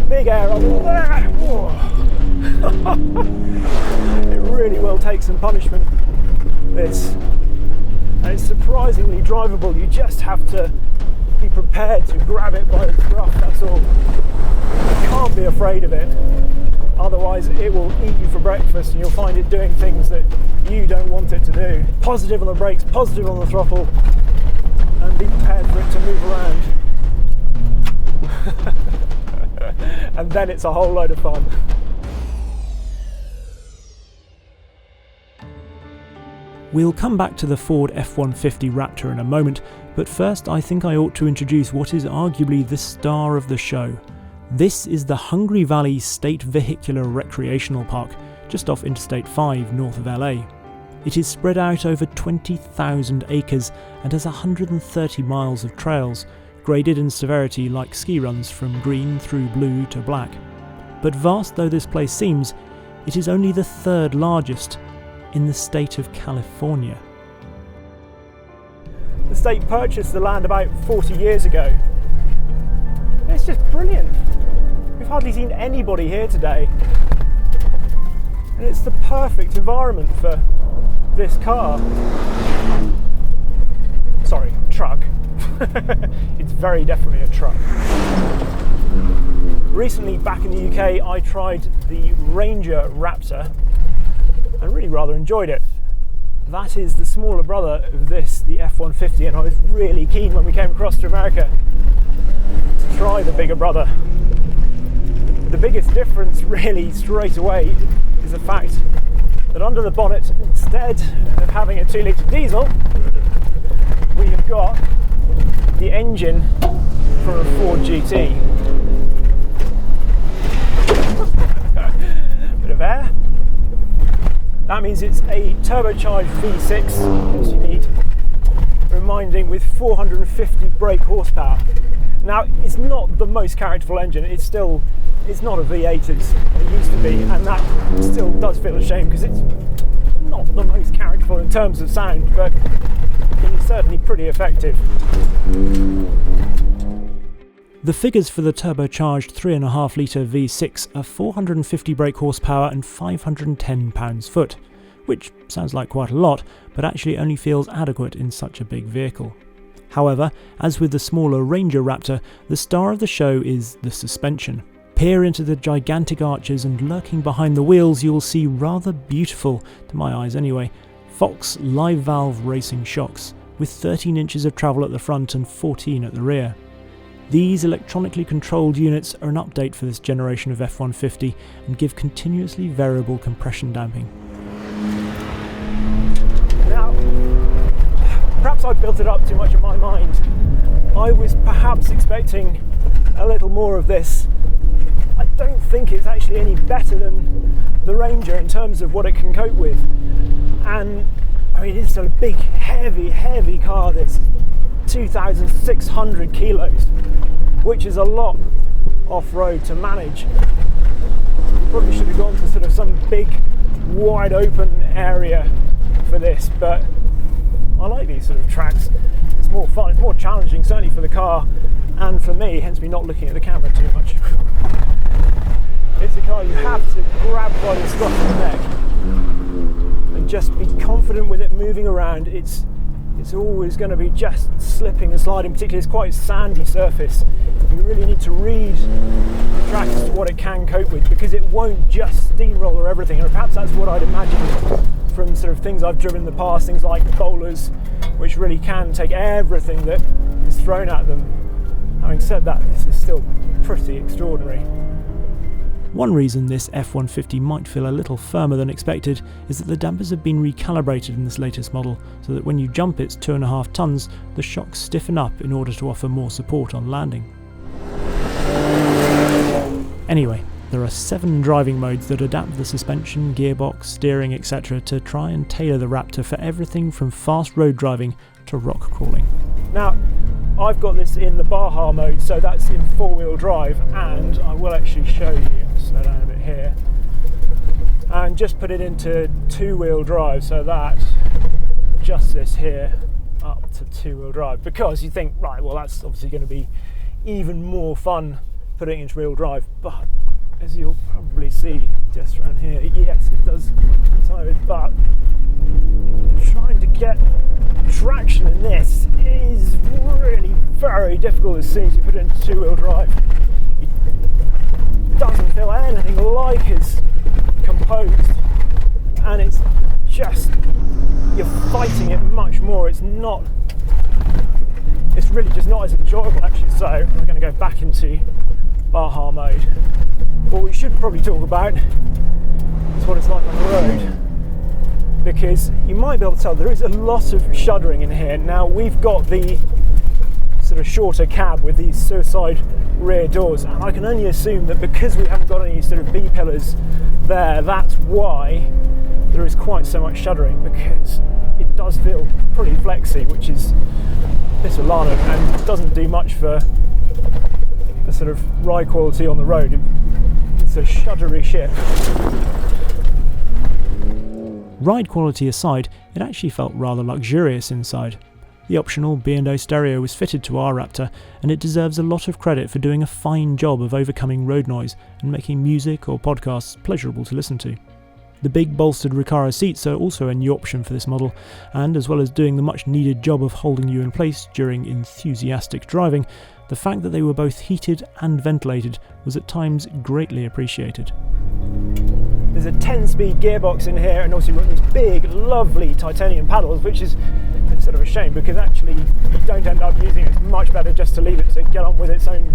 big air up. It really will take some punishment, this. And it's surprisingly drivable. You just have to be prepared to grab it by the scruff, that's all. You can't be afraid of it, otherwise it will eat you for breakfast and you'll find it doing things that you don't want it to do. Positive on the brakes, positive on the throttle, and be prepared for it to move around. And then it's a whole load of fun. We'll come back to the Ford F-150 Raptor in a moment, but first I think I ought to introduce what is arguably the star of the show. This is the Hungry Valley State Vehicular Recreational Park, just off Interstate 5 north of LA. It is spread out over 20,000 acres and has 130 miles of trails, graded in severity like ski runs from green through blue to black. But vast though this place seems, it is only the third largest in the state of California. The state purchased the land about 40 years ago. It's just brilliant. We've hardly seen anybody here today. And it's the perfect environment for this car. Sorry, truck. It's very definitely a truck. Recently, back in the UK, I tried the Ranger Raptor and really rather enjoyed it. That is the smaller brother of this, the F-150, and I was really keen when we came across to America to try the bigger brother. The biggest difference really straight away is the fact that under the bonnet, instead of having a 2-litre diesel, we have got the engine from a Ford GT. Bit of air. That means it's a turbocharged V6, as you need, reminding, with 450 brake horsepower. Now, it's not the most characterful engine, it's not a V8 as it used to be, and that still does feel a shame because it's not the most characterful in terms of sound, but it's certainly pretty effective. The figures for the turbocharged 3.5 litre V6 are 450 brake horsepower and 510 pounds-foot, which sounds like quite a lot, but actually only feels adequate in such a big vehicle. However, as with the smaller Ranger Raptor, the star of the show is the suspension. Peer into the gigantic arches and lurking behind the wheels you will see rather beautiful, to my eyes anyway, Fox live valve racing shocks, with 13 inches of travel at the front and 14 at the rear. These electronically controlled units are an update for this generation of F-150 and give continuously variable compression damping. Now, perhaps I built it up too much in my mind. I was perhaps expecting a little more of this. I don't think it's actually any better than the Ranger in terms of what it can cope with. And I mean, it's still a big, heavy car, this 2,600 kilos, which is a lot off-road to manage. Probably should have gone to sort of some big, wide open area for this, but I like these sort of tracks. It's more fun, it's more challenging, certainly for the car and for me, hence me not looking at the camera too much. It's a car you have to grab by the scruff of the neck and just be confident with it moving around. It's always going to be just slipping and sliding, particularly it's quite a sandy surface. You really need to read the track as to what it can cope with, because it won't just steamroller everything, and perhaps that's what I'd imagine from sort of things I've driven in the past, things like bowlers, which really can take everything that is thrown at them. Having said that, this is still pretty extraordinary. One reason this F-150 might feel a little firmer than expected is that the dampers have been recalibrated in this latest model, so that when you jump its 2.5 tonnes, the shocks stiffen up in order to offer more support on landing. Anyway, there are 7 driving modes that adapt the suspension, gearbox, steering, etc. to try and tailor the Raptor for everything from fast road driving to rock crawling. Now, I've got this in the Baja mode, so that's in 4-wheel drive, and I will actually show you. Slow down a bit here, and just put it into 2-wheel drive, so that just this here up to 2-wheel drive, because you think, right, well, that's obviously going to be even more fun putting it into real drive, but as you'll probably see just around here, yes, it does tire, but trying to get traction in this is really very difficult as soon as you put it into two-wheel drive. It doesn't feel anything like as composed, and it's just, you're fighting it much more. It's really just not as enjoyable actually. So I'm going to go back into Baja mode. What we should probably talk about is what it's like on the road, because you might be able to tell there is a lot of shuddering in here. Now we've got the sort of shorter cab with these suicide rear doors, and I can only assume that because we haven't got any sort of B-pillars there, that's why there is quite so much shuddering, because it does feel pretty flexy, which is a bit alarming and doesn't do much for the sort of ride quality on the road. It's a shuddery ship. Ride quality aside, it actually felt rather luxurious inside. The optional B&O stereo was fitted to our Raptor, and it deserves a lot of credit for doing a fine job of overcoming road noise and making music or podcasts pleasurable to listen to. The big bolstered Recaro seats are also a new option for this model, and as well as doing the much needed job of holding you in place during enthusiastic driving, the fact that they were both heated and ventilated was at times greatly appreciated. There's a 10-speed gearbox in here, and also you've got these big, lovely titanium paddles, which is sort of a shame because actually you don't end up using it. It's much better just to leave it to get on with its own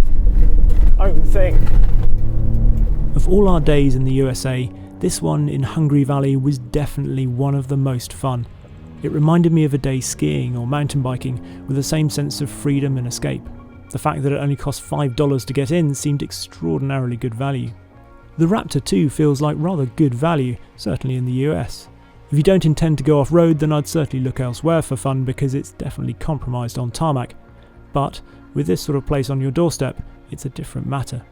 thing. Of all our days in the USA, this one in Hungry Valley was definitely one of the most fun. It reminded me of a day skiing or mountain biking with the same sense of freedom and escape. The fact that it only cost $5 to get in seemed extraordinarily good value. The Raptor 2 feels like rather good value, certainly in the US. If you don't intend to go off-road, then I'd certainly look elsewhere for fun because it's definitely compromised on tarmac. But with this sort of place on your doorstep, it's a different matter.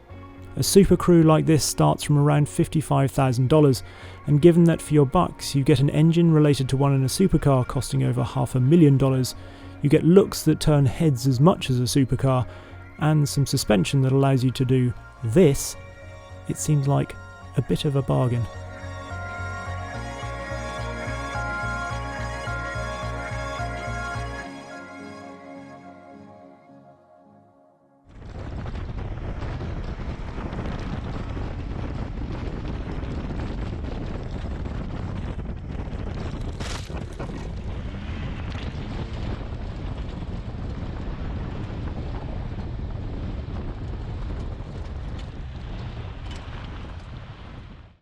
A super crew like this starts from around $55,000, and given that for your bucks you get an engine related to one in a supercar costing over $500,000, you get looks that turn heads as much as a supercar, and some suspension that allows you to do this, it seems like a bit of a bargain.